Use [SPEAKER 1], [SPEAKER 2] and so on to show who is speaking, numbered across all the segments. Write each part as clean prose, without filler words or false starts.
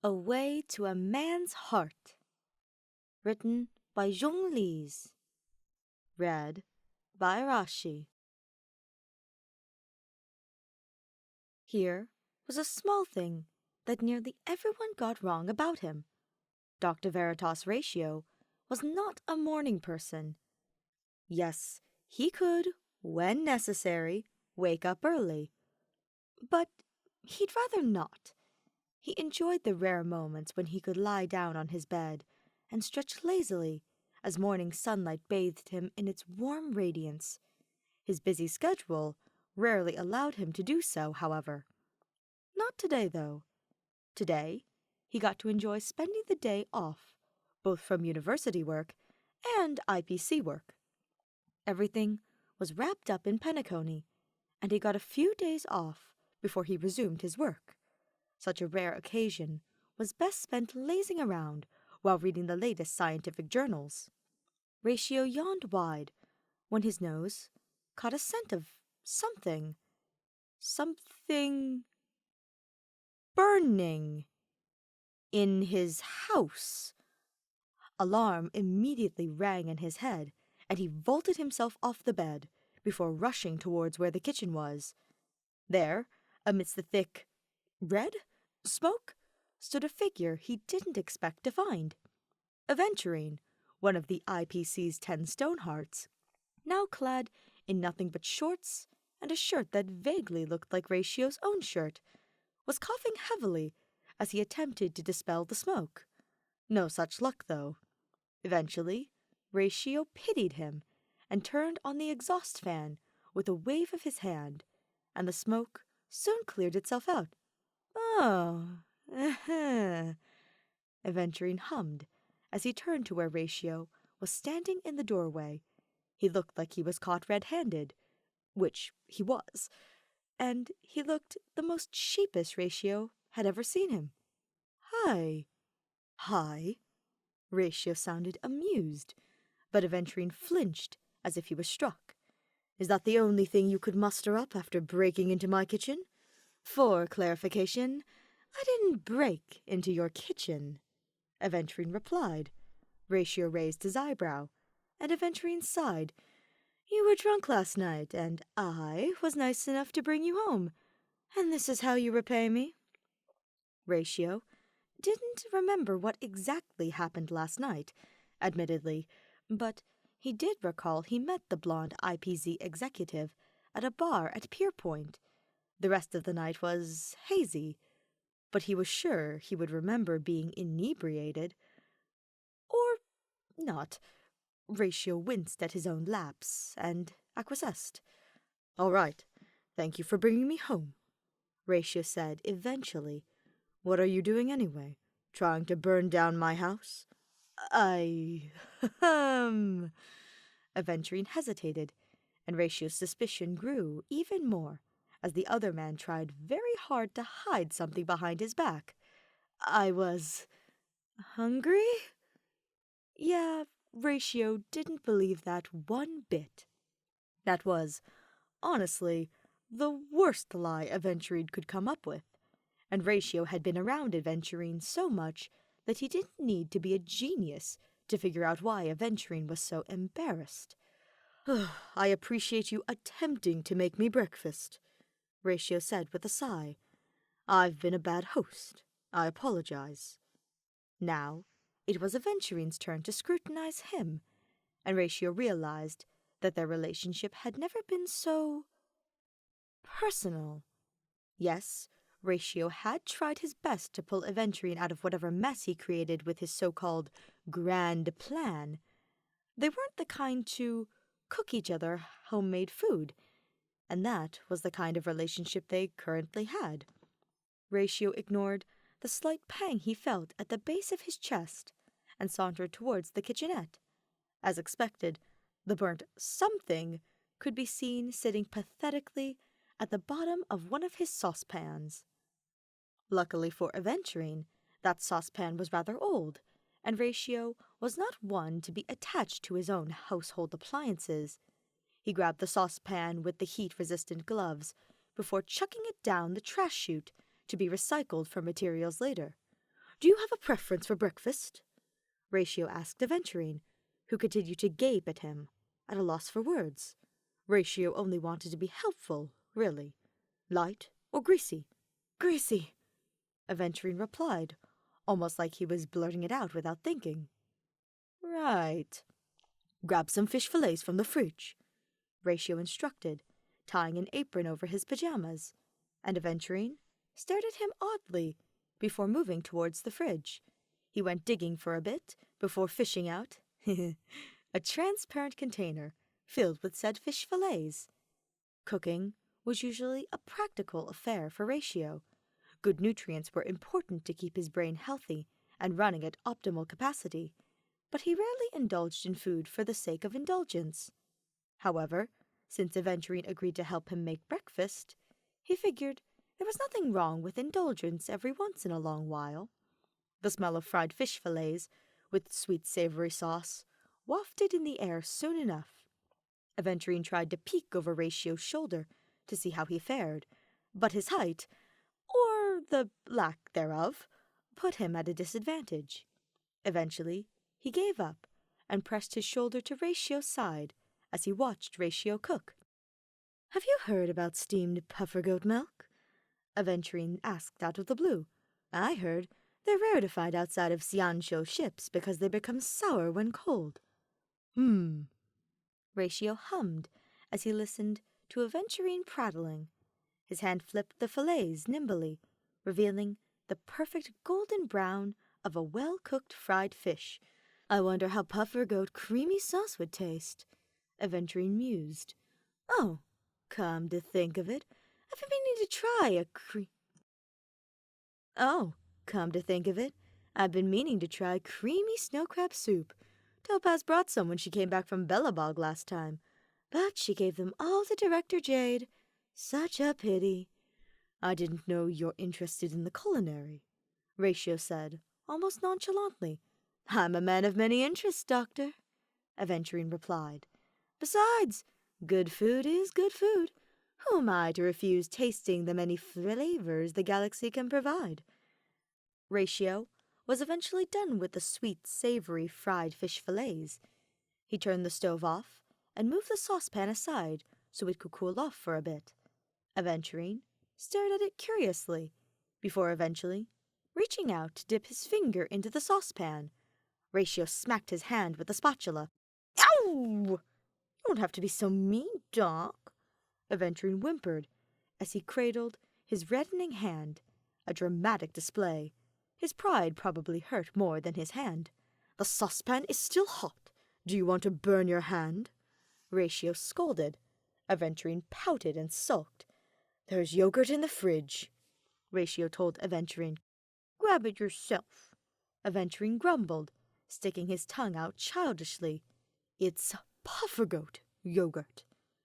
[SPEAKER 1] A Way to a Man's Heart. Written by Zhonglise. Read by Rashi. Here was a small thing that nearly everyone got wrong about him. Dr. Veritas Ratio was not a morning person. Yes, he could, when necessary, wake up early. But he'd rather not. He enjoyed the rare moments when he could lie down on his bed and stretch lazily as morning sunlight bathed him in its warm radiance. His busy schedule rarely allowed him to do so, however. Not today, though. Today, he got to enjoy spending the day off, both from university work and IPC work. Everything was wrapped up in Penacony, and he got a few days off before he resumed his work. Such a rare occasion was best spent lazing around while reading the latest scientific journals. Ratio yawned wide when his nose caught a scent of something burning in his house. Alarm immediately rang in his head, and he vaulted himself off the bed before rushing towards where the kitchen was. There, amidst the thick red smoke, stood a figure he didn't expect to find. Aventurine, one of the IPC's 10 Stonehearts, now clad in nothing but shorts and a shirt that vaguely looked like Ratio's own shirt, was coughing heavily as he attempted to dispel the smoke. No such luck, though. Eventually, Ratio pitied him and turned on the exhaust fan with a wave of his hand, and the smoke soon cleared itself out. "Oh, Aventurine hummed as he turned to where Ratio was standing in the doorway. He looked like he was caught red-handed, which he was, and he looked the most sheepish Ratio had ever seen him. "Hi." "Hi?" Ratio sounded amused, but Aventurine flinched as if he was struck. "Is that the only thing you could muster up after breaking into my kitchen? For clarification, I didn't break into your kitchen," Aventurine replied. Ratio raised his eyebrow, and Aventurine sighed. "You were drunk last night, and I was nice enough to bring you home, and this is how you repay me?" Ratio didn't remember what exactly happened last night, admittedly, but he did recall he met the blonde IPZ executive at a bar at Pierpoint. The rest of the night was hazy, but he was sure he would remember being inebriated. Or not. Ratio winced at his own lapse and acquiesced. "All right, thank you for bringing me home," Ratio said eventually. "What are you doing anyway? Trying to burn down my house?" Aventurine hesitated, and Ratio's suspicion grew even more as the other man tried very hard to hide something behind his back. "I was hungry?" Yeah, Ratio didn't believe that one bit. That was, honestly, the worst lie Aventurine could come up with, and Ratio had been around Aventurine so much that he didn't need to be a genius to figure out why Aventurine was so embarrassed. "I appreciate you attempting to make me breakfast," Ratio said with a sigh. "I've been a bad host. I apologize." Now, it was Aventurine's turn to scrutinize him, and Ratio realized that their relationship had never been so personal. Yes, Ratio had tried his best to pull Aventurine out of whatever mess he created with his so-called grand plan. They weren't the kind to cook each other homemade food, and that was the kind of relationship they currently had. Ratio ignored the slight pang he felt at the base of his chest and sauntered towards the kitchenette. As expected, the burnt something could be seen sitting pathetically at the bottom of one of his saucepans. Luckily for Aventurine, that saucepan was rather old, and Ratio was not one to be attached to his own household appliances. He grabbed the saucepan with the heat-resistant gloves before chucking it down the trash chute to be recycled for materials later. Do you have a preference for breakfast? Ratio asked Aventurine, who continued to gape at him, at a loss for words. Ratio only wanted to be helpful, really. Light or greasy? Greasy, Aventurine replied, almost like he was blurting it out without thinking. Right. Grab some fish fillets from the fridge, Ratio instructed, tying an apron over his pajamas, and Aventurine stared at him oddly before moving towards the fridge. He went digging for a bit before fishing out a transparent container filled with said fish fillets. Cooking was usually a practical affair for Ratio. Good nutrients were important to keep his brain healthy and running at optimal capacity, but he rarely indulged in food for the sake of indulgence. However, since Aventurine agreed to help him make breakfast, he figured there was nothing wrong with indulgence every once in a long while. The smell of fried fish fillets, with sweet savory sauce, wafted in the air soon enough. Aventurine tried to peek over Ratio's shoulder to see how he fared, but his height, or the lack thereof, put him at a disadvantage. Eventually, he gave up and pressed his shoulder to Ratio's side as he watched Ratio cook. "Have you heard about steamed puffer goat milk?" Aventurine asked out of the blue. "I heard they're rare to find outside of Ensue ships because they become sour when cold." Ratio hummed as he listened to Aventurine prattling. His hand flipped the fillets nimbly, revealing the perfect golden brown of a well-cooked fried fish. "I wonder how puffer goat creamy sauce would taste," Aventurine mused. "Oh, come to think of it, I've been meaning to try creamy snow crab soup. Topaz brought some when she came back from Bellabog last time, but she gave them all to Director Jade. Such a pity." "I didn't know you're interested in the culinary," Ratio said, almost nonchalantly. "I'm a man of many interests, Doctor," Aventurine replied. "Besides, good food is good food. Who am I to refuse tasting the many flavors the galaxy can provide?" Ratio was eventually done with the sweet, savory fried fish fillets. He turned the stove off and moved the saucepan aside so it could cool off for a bit. Aventurine stared at it curiously, before eventually reaching out to dip his finger into the saucepan. Ratio smacked his hand with the spatula. "Ow! You don't have to be so mean, Doc," Aventurine whimpered as he cradled his reddening hand, a dramatic display. His pride probably hurt more than his hand. "The saucepan is still hot. Do you want to burn your hand?" Ratio scolded. Aventurine pouted and sulked. "There's yogurt in the fridge," Ratio told Aventurine. "Grab it yourself," Aventurine grumbled, sticking his tongue out childishly. "It's puffer goat yogurt,"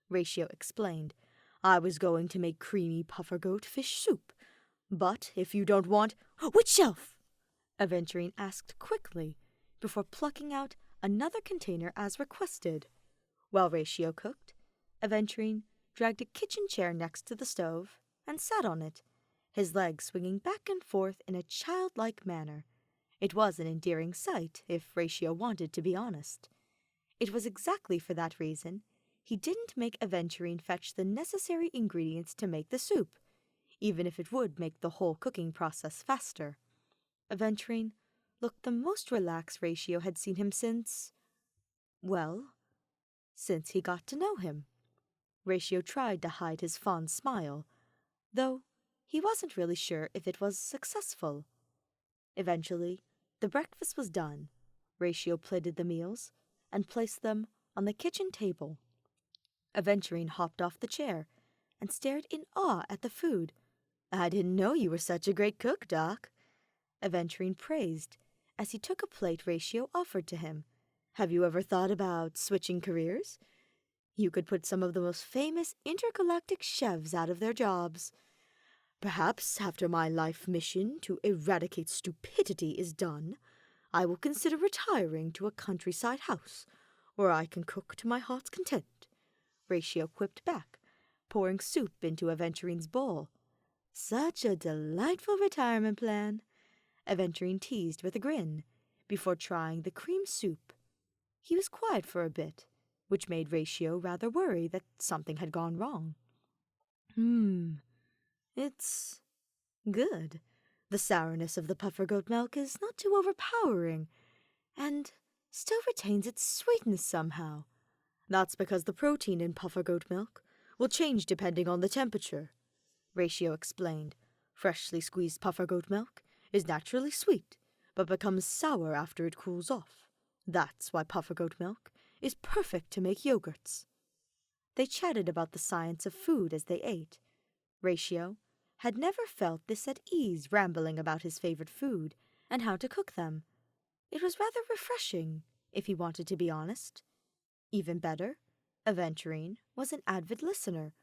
[SPEAKER 1] Ratio explained. "I was going to make creamy puffer goat fish soup, but if you don't want—" "Which shelf?" Aventurine asked quickly, before plucking out another container as requested. While Ratio cooked, Aventurine dragged a kitchen chair next to the stove and sat on it, his legs swinging back and forth in a childlike manner. It was an endearing sight, if Ratio wanted to be honest. It was exactly for that reason he didn't make Aventurine fetch the necessary ingredients to make the soup, even if it would make the whole cooking process faster. Aventurine looked the most relaxed Ratio had seen him since he got to know him. Ratio tried to hide his fond smile, though he wasn't really sure if it was successful. Eventually, the breakfast was done. Ratio plated the meals and placed them on the kitchen table. Aventurine hopped off the chair and stared in awe at the food. "I didn't know you were such a great cook, Doc," Aventurine praised as he took a plate Ratio offered to him. "Have you ever thought about switching careers? You could put some of the most famous intergalactic chefs out of their jobs. Perhaps after my life mission to eradicate stupidity is done, I will consider retiring to a countryside house where I can cook to my heart's content," Ratio quipped back, pouring soup into Aventurine's bowl. "Such a delightful retirement plan." Aventurine teased with a grin, before trying the cream soup. He was quiet for a bit, which made Ratio rather worry that something had gone wrong. It's good. The sourness of the puffer goat milk is not too overpowering, and still retains its sweetness somehow. That's because the protein in puffer goat milk will change depending on the temperature, Ratio explained. Freshly squeezed puffer goat milk is naturally sweet, but becomes sour after it cools off. That's why puffer goat milk is perfect to make yogurts. They chatted about the science of food as they ate. Ratio had never felt this at ease rambling about his favorite food and how to cook them. It was rather refreshing, if he wanted to be honest. Even better, Aventurine was an avid listener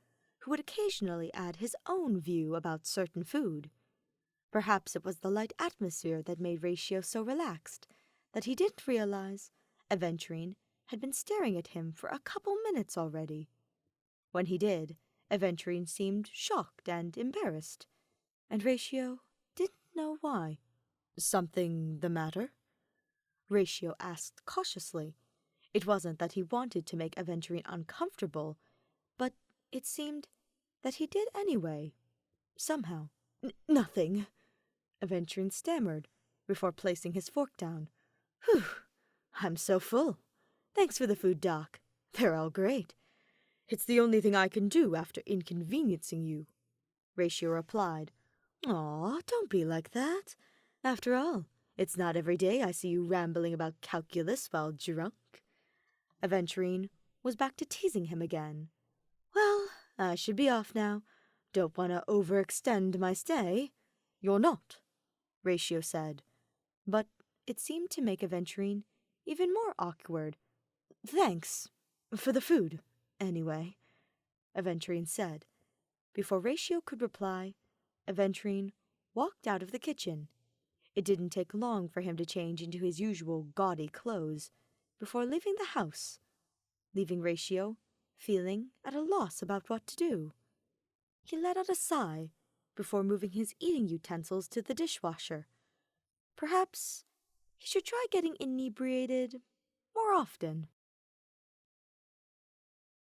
[SPEAKER 1] who would occasionally add his own view about certain food. Perhaps it was the light atmosphere that made Ratio so relaxed that he didn't realize Aventurine had been staring at him for a couple minutes already. When he did, Aventurine seemed shocked and embarrassed, and Ratio didn't know why. "Something the matter?" Ratio asked cautiously. It wasn't that he wanted to make Aventurine uncomfortable, but it seemed that he did anyway, somehow. Nothing," Aventurine stammered, before placing his fork down. "Whew, I'm so full. Thanks for the food, Doc. They're all great. It's the only thing I can do after inconveniencing you," Ratio replied. "Aw, don't be like that. After all, it's not every day I see you rambling about calculus while drunk." Aventurine was back to teasing him again. "Well, I should be off now. Don't want to overextend my stay." "You're not," Ratio said. But it seemed to make Aventurine even more awkward. "Thanks for the food, anyway," Aventurine said. Before Ratio could reply, Aventurine walked out of the kitchen. It didn't take long for him to change into his usual gaudy clothes before leaving the house, leaving Ratio feeling at a loss about what to do. He let out a sigh before moving his eating utensils to the dishwasher. Perhaps he should try getting inebriated more often.